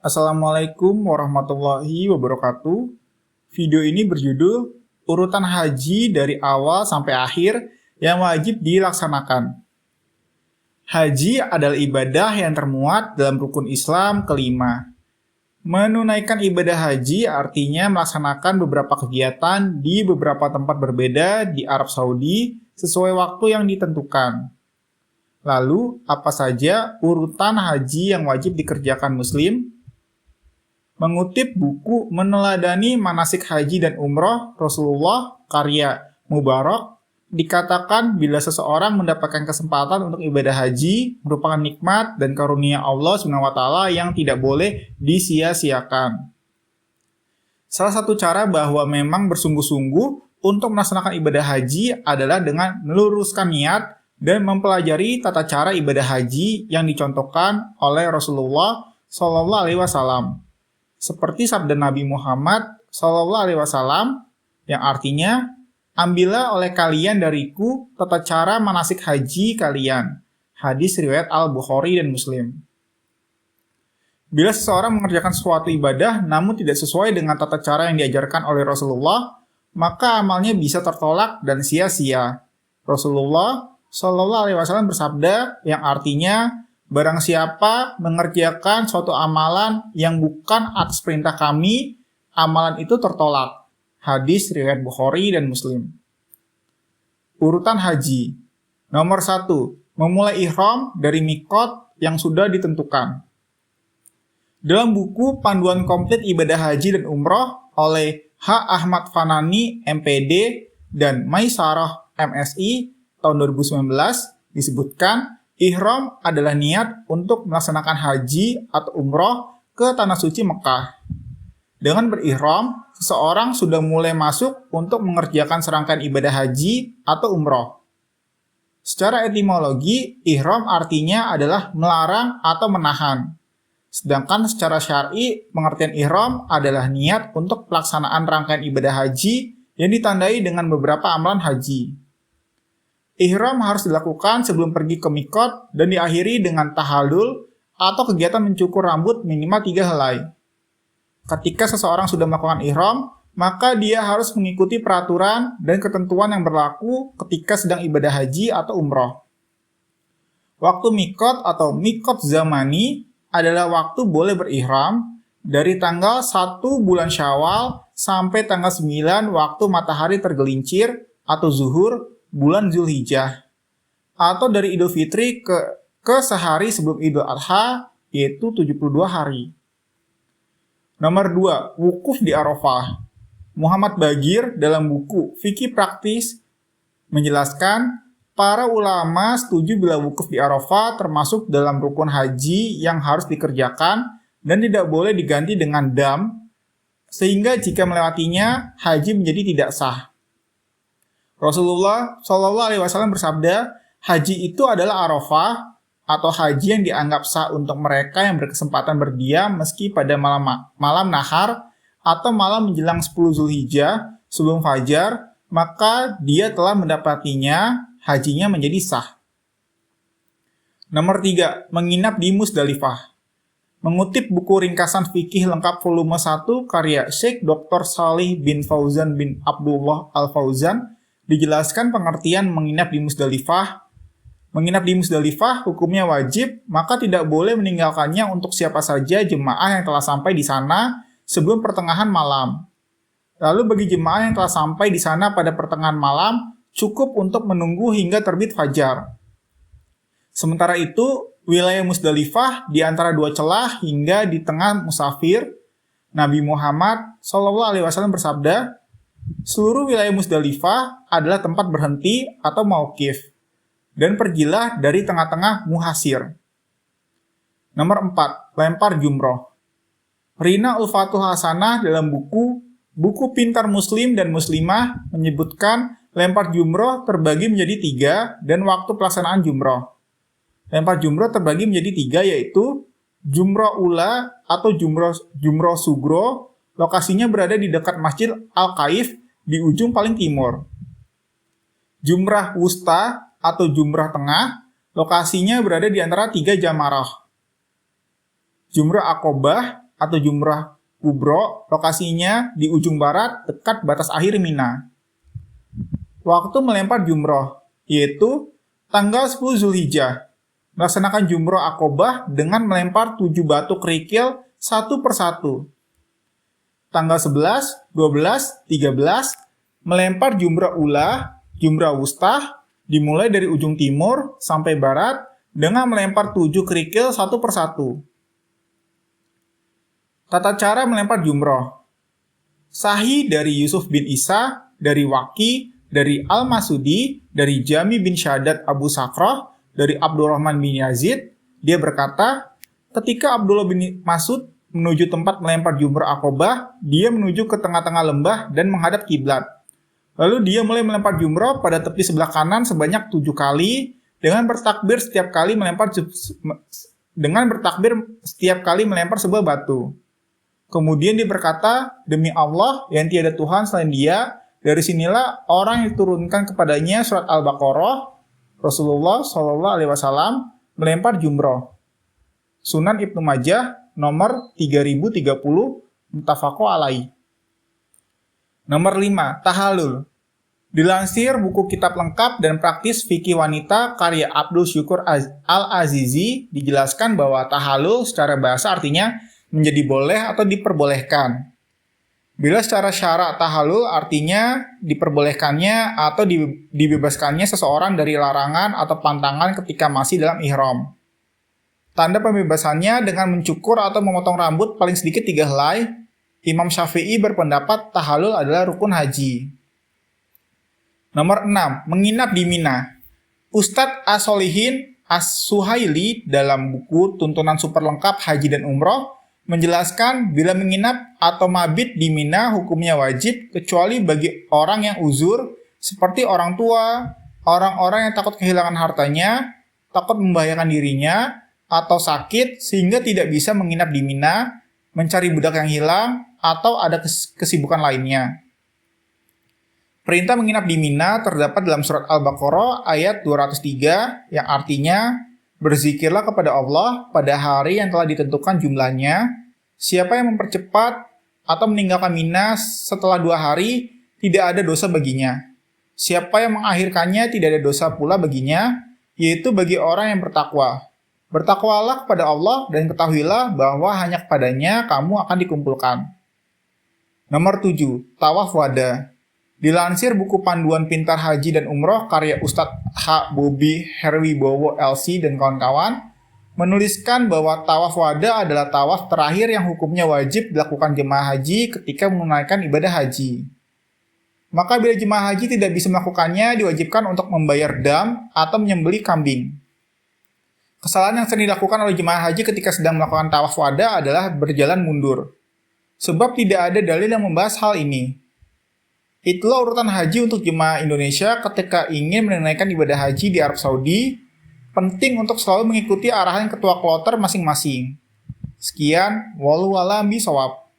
Assalamualaikum warahmatullahi wabarakatuh. Video ini berjudul Urutan Haji dari awal sampai akhir yang wajib dilaksanakan. Haji adalah ibadah yang termuat dalam rukun Islam kelima. Menunaikan ibadah haji artinya melaksanakan beberapa kegiatan di beberapa tempat berbeda di Arab Saudi sesuai waktu yang ditentukan. Lalu, apa saja urutan haji yang wajib dikerjakan Muslim? Mengutip buku Meneladani Manasik Haji dan Umroh Rasulullah karya Mubarak, dikatakan bila seseorang mendapatkan kesempatan untuk ibadah haji merupakan nikmat dan karunia Allah SWT yang tidak boleh disia-siakan. Salah satu cara bahwa memang bersungguh-sungguh untuk melaksanakan ibadah haji adalah dengan meluruskan niat dan mempelajari tata cara ibadah haji yang dicontohkan oleh Rasulullah SAW. Seperti sabda Nabi Muhammad SAW yang artinya, ambillah oleh kalian dariku tata cara manasik haji kalian. Hadis riwayat Al-Bukhari dan Muslim. Bila seseorang mengerjakan suatu ibadah namun tidak sesuai dengan tata cara yang diajarkan oleh Rasulullah, maka amalnya bisa tertolak dan sia-sia. Rasulullah SAW bersabda yang artinya, barang siapa mengerjakan suatu amalan yang bukan atas perintah kami, amalan itu tertolak. Hadis riwayat Bukhari dan Muslim. Urutan haji. Nomor 1. Memulai ihram dari miqat yang sudah ditentukan. Dalam buku Panduan Komplit Ibadah Haji dan Umroh oleh H. Ahmad Fanani, MPD, dan Maisarah, MSI, tahun 2019, disebutkan ihram adalah niat untuk melaksanakan haji atau umroh ke Tanah Suci Mekah. Dengan berihram, seseorang sudah mulai masuk untuk mengerjakan serangkaian ibadah haji atau umroh. Secara etimologi, ihram artinya adalah melarang atau menahan. Sedangkan secara syar'i, pengertian ihram adalah niat untuk pelaksanaan rangkaian ibadah haji yang ditandai dengan beberapa amalan haji. Ihram harus dilakukan sebelum pergi ke miqat dan diakhiri dengan tahallul atau kegiatan mencukur rambut minimal 3 helai. Ketika seseorang sudah melakukan ihram, maka dia harus mengikuti peraturan dan ketentuan yang berlaku ketika sedang ibadah haji atau umroh. Waktu miqat atau miqat zamani adalah waktu boleh berihram dari tanggal 1 bulan Syawal sampai tanggal 9 waktu matahari tergelincir atau zuhur bulan Zulhijjah, atau dari Idul Fitri ke sehari sebelum Idul Adha, yaitu 72 hari. Nomor 2. Wukuf di Arafah. Muhammad Bagir dalam buku Fikih Praktis menjelaskan, para ulama setuju bila wukuf di Arafah termasuk dalam rukun haji yang harus dikerjakan dan tidak boleh diganti dengan dam, sehingga jika melewatinya, haji menjadi tidak sah. Rasulullah SAW bersabda, haji itu adalah Arafah atau haji yang dianggap sah untuk mereka yang berkesempatan berdiam meski pada malam nahar atau malam menjelang 10 Zulhijjah sebelum fajar, maka dia telah mendapatinya, hajinya menjadi sah. Nomor 3. Menginap di Musdalifah. Mengutip buku ringkasan fikih lengkap volume 1 karya Syekh Dr. Salih bin Fauzan bin Abdullah Al-Fauzan, dijelaskan pengertian menginap di Musdalifah. Menginap di Musdalifah hukumnya wajib, maka tidak boleh meninggalkannya untuk siapa saja jemaah yang telah sampai di sana sebelum pertengahan malam. Lalu bagi jemaah yang telah sampai di sana pada pertengahan malam, cukup untuk menunggu hingga terbit fajar. Sementara itu, wilayah Musdalifah di antara dua celah hingga di tengah musafir. Nabi Muhammad SAW bersabda, seluruh wilayah Musdalifah adalah tempat berhenti atau mauqif, dan pergilah dari tengah-tengah muhasir. Nomor 4. Lempar jumroh. Rina Ulfatul Hasanah dalam buku Pintar Muslim dan Muslimah menyebutkan lempar jumroh terbagi menjadi 3 dan waktu pelaksanaan jumroh. Lempar jumroh terbagi menjadi 3 yaitu jumroh ula atau jumroh sugro. Lokasinya berada di dekat Masjid Al-Kaif di ujung paling timur. Jumrah wusta atau jumrah tengah, lokasinya berada di antara 3 jamarah. Jumrah Aqobah atau Jumrah Kubro, lokasinya di ujung barat dekat batas akhir Mina. Waktu melempar jumroh, yaitu tanggal 10 Zulhijjah. Melaksanakan jumroh Aqobah dengan melempar 7 batu kerikil satu persatu. Tanggal 11, 12, 13, melempar jumrah ula, jumrah wustah, dimulai dari ujung timur sampai barat dengan melempar 7 kerikil satu persatu. Tata cara melempar jumroh. Sahih dari Yusuf bin Isa, dari Waqi, dari Al-Masudi, dari Jami bin Syaddad Abu Sakrah, dari Abdurrahman bin Yazid, dia berkata, ketika Abdullah bin Mas'ud menuju tempat melempar jumrah Aqobah, dia menuju ke tengah-tengah lembah dan menghadap kiblat. Lalu dia mulai melempar jumrah pada tepi sebelah kanan sebanyak 7 kali, dengan bertakbir setiap kali melempar sebuah batu. Kemudian dia berkata, demi Allah yang tiada Tuhan selain Dia, dari sinilah orang yang diturunkan kepadanya surat Al-Baqarah, Rasulullah SAW melempar jumroh. Sunan Ibnu Majah nomor 3030, muttafaqun alaih. Nomor 5, tahallul. Dilansir buku kitab lengkap dan praktis fikih wanita karya Abdul Syukur Al-Azizi, dijelaskan bahwa tahallul secara bahasa artinya menjadi boleh atau diperbolehkan. Bila secara syarak tahallul artinya diperbolehkannya atau dibebaskannya seseorang dari larangan atau pantangan ketika masih dalam ihram. Tanda pembebasannya dengan mencukur atau memotong rambut paling sedikit 3 helai. Imam Syafi'i berpendapat tahallul adalah rukun haji. Nomor 6, menginap di Mina. Ustadz As-Solihin As-Suhaili dalam buku Tuntunan Super Lengkap Haji dan Umroh menjelaskan bila menginap atau mabit di Mina hukumnya wajib kecuali bagi orang yang uzur seperti orang tua, orang-orang yang takut kehilangan hartanya, takut membahayakan dirinya, atau sakit sehingga tidak bisa menginap di Mina, mencari budak yang hilang, atau ada kesibukan lainnya. Perintah menginap di Mina terdapat dalam surat Al-Baqarah ayat 203 yang artinya, berzikirlah kepada Allah pada hari yang telah ditentukan jumlahnya. Siapa yang mempercepat atau meninggalkan Mina setelah 2 hari, tidak ada dosa baginya. Siapa yang mengakhirkannya, tidak ada dosa pula baginya, yaitu bagi orang yang bertakwa. Bertakwalah kepada Allah dan ketahuilah bahwa hanya kepadanya kamu akan dikumpulkan. Nomor 7, tawaf wada. Dilansir buku Panduan Pintar Haji dan Umroh karya Ustadz H. Bobi Herwibowo LC dan kawan-kawan, menuliskan bahwa tawaf wada adalah tawaf terakhir yang hukumnya wajib dilakukan jemaah haji ketika menunaikan ibadah haji. Maka bila jemaah haji tidak bisa melakukannya, diwajibkan untuk membayar dam atau menyembelih kambing. Kesalahan yang sering dilakukan oleh jemaah haji ketika sedang melakukan tawaf wada adalah berjalan mundur. Sebab tidak ada dalil yang membahas hal ini. Itulah urutan haji untuk jemaah Indonesia ketika ingin menunaikan ibadah haji di Arab Saudi. Penting untuk selalu mengikuti arahan ketua kloter masing-masing. Sekian, wallahu a'lam bishawab.